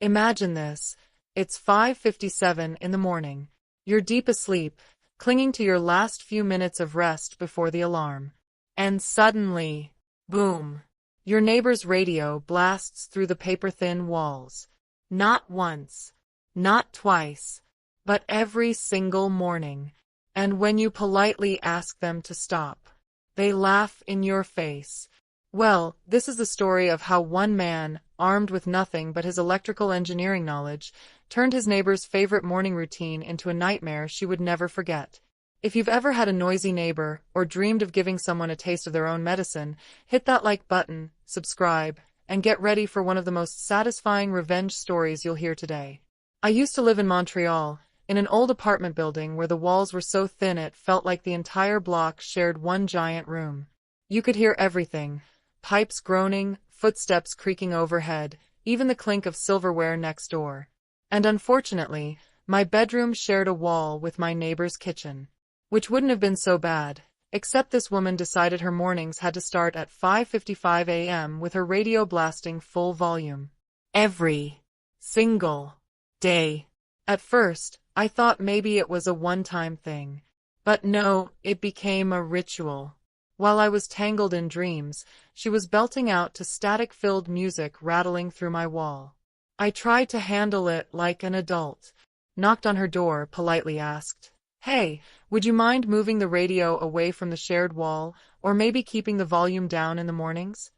Imagine this. It's 5:57 in the morning. You're deep asleep, clinging to your last few minutes of rest before the alarm. And suddenly, boom! Your neighbor's radio blasts through the paper-thin walls. Not once, not twice, but every single morning. And when you politely ask them to stop, they laugh in your face. Well, this is the story of how one man, armed with nothing but his electrical engineering knowledge, turned his neighbor's favorite morning routine into a nightmare she would never forget. If you've ever had a noisy neighbor or dreamed of giving someone a taste of their own medicine, hit that like button, subscribe, and get ready for one of the most satisfying revenge stories you'll hear today. I used to live in Montreal, in an old apartment building where the walls were so thin it felt like the entire block shared one giant room. You could hear everything. Pipes groaning, footsteps creaking overhead, even the clink of silverware next door. And unfortunately, my bedroom shared a wall with my neighbor's kitchen. Which wouldn't have been so bad, except this woman decided her mornings had to start at 5:55 a.m. with her radio blasting full volume. Every single day. At first, I thought maybe it was a one-time thing. But no, it became a ritual. While I was tangled in dreams, she was belting out to static-filled music rattling through my wall. I tried to handle it like an adult. Knocked on her door, politely asked, "Hey, would you mind moving the radio away from the shared wall, or maybe keeping the volume down in the mornings?"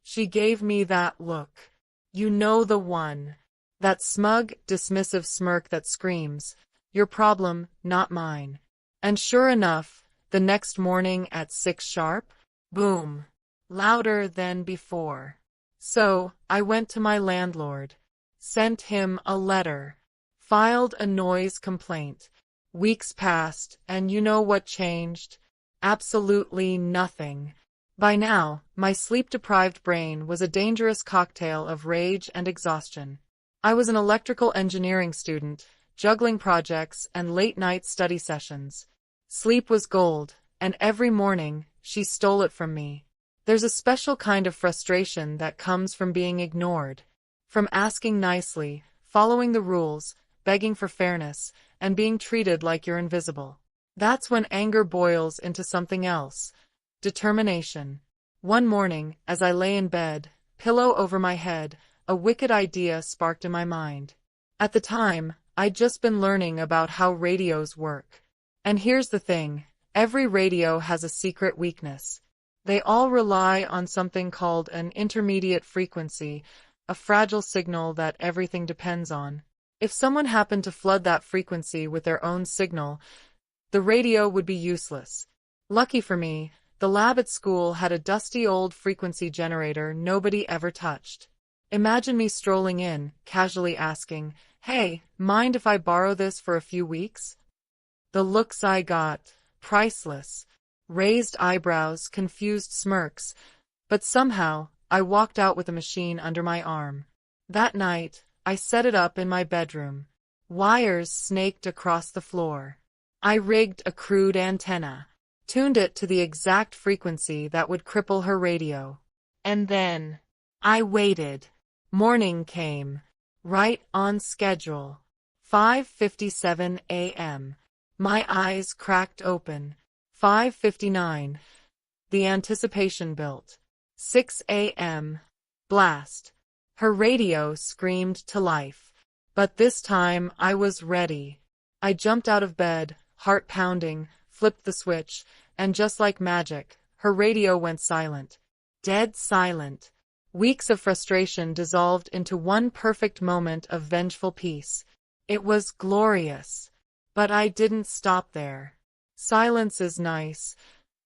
She gave me that look. You know the one. That smug, dismissive smirk that screams, "Your problem, not mine." And sure enough, the next morning at 6 sharp, boom, louder than before. So, I went to my landlord, sent him a letter, filed a noise complaint. Weeks passed, and you know what changed? Absolutely nothing. By now, my sleep-deprived brain was a dangerous cocktail of rage and exhaustion. I was an electrical engineering student, juggling projects and late-night study sessions. Sleep was gold, and every morning, she stole it from me. There's a special kind of frustration that comes from being ignored, from asking nicely, following the rules, begging for fairness, and being treated like you're invisible. That's when anger boils into something else. Determination. One morning, as I lay in bed, pillow over my head, a wicked idea sparked in my mind. At the time, I'd just been learning about how radios work. And here's the thing, every radio has a secret weakness. They all rely on something called an intermediate frequency, a fragile signal that everything depends on. If someone happened to flood that frequency with their own signal, the radio would be useless. Lucky for me, the lab at school had a dusty old frequency generator nobody ever touched. Imagine me strolling in, casually asking, "Hey, mind if I borrow this for a few weeks?" The looks I got, priceless. Raised eyebrows, confused smirks. But somehow, I walked out with the machine under my arm. That night, I set it up in my bedroom. Wires snaked across the floor. I rigged a crude antenna, tuned it to the exact frequency that would cripple her radio. And then, I waited. Morning came. Right on schedule. 5:57 a.m. My eyes cracked open. 5:59. The anticipation built. 6 a.m. Blast. Her radio screamed to life. But this time I was ready. I jumped out of bed, heart pounding, flipped the switch, and just like magic, her radio went silent. Dead silent. Weeks of frustration dissolved into one perfect moment of vengeful peace. It was glorious. But I didn't stop there. Silence is nice,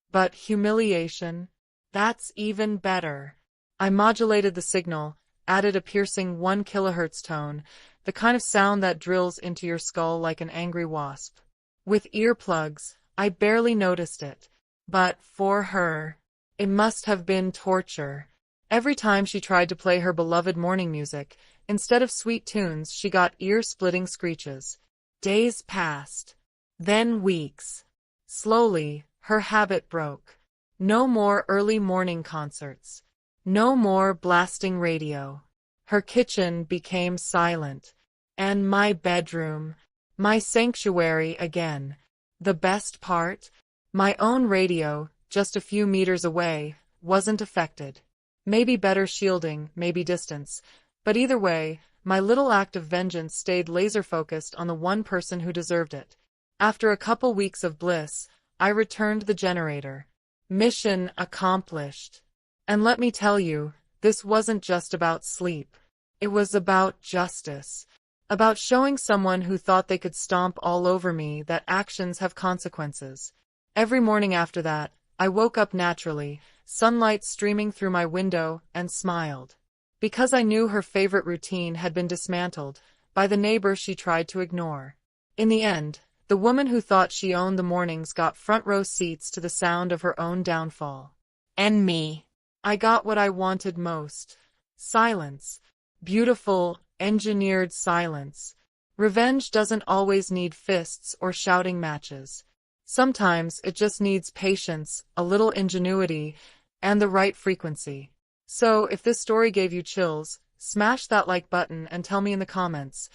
but humiliation? That's even better. I modulated the signal, added a piercing 1 kHz tone, the kind of sound that drills into your skull like an angry wasp. With earplugs, I barely noticed it. But for her, it must have been torture. Every time she tried to play her beloved morning music, instead of sweet tunes, she got ear-splitting screeches. Days passed. Then weeks. Slowly, her habit broke. No more early morning concerts. No more blasting radio. Her kitchen became silent. And my bedroom, my sanctuary again. The best part? My own radio, just a few meters away, wasn't affected. Maybe better shielding, maybe distance. But either way, my little act of vengeance stayed laser-focused on the one person who deserved it. After a couple weeks of bliss, I returned the generator. Mission accomplished. And let me tell you, this wasn't just about sleep. It was about justice. About showing someone who thought they could stomp all over me that actions have consequences. Every morning after that, I woke up naturally, sunlight streaming through my window, and smiled. Because I knew her favorite routine had been dismantled by the neighbor she tried to ignore. In the end, the woman who thought she owned the mornings got front row seats to the sound of her own downfall. And me. I got what I wanted most. Silence. Beautiful, engineered silence. Revenge doesn't always need fists or shouting matches. Sometimes it just needs patience, a little ingenuity, and the right frequency. So, if this story gave you chills, smash that like button and tell me in the comments,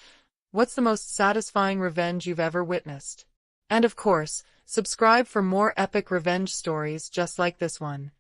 what's the most satisfying revenge you've ever witnessed? And of course, subscribe for more epic revenge stories just like this one.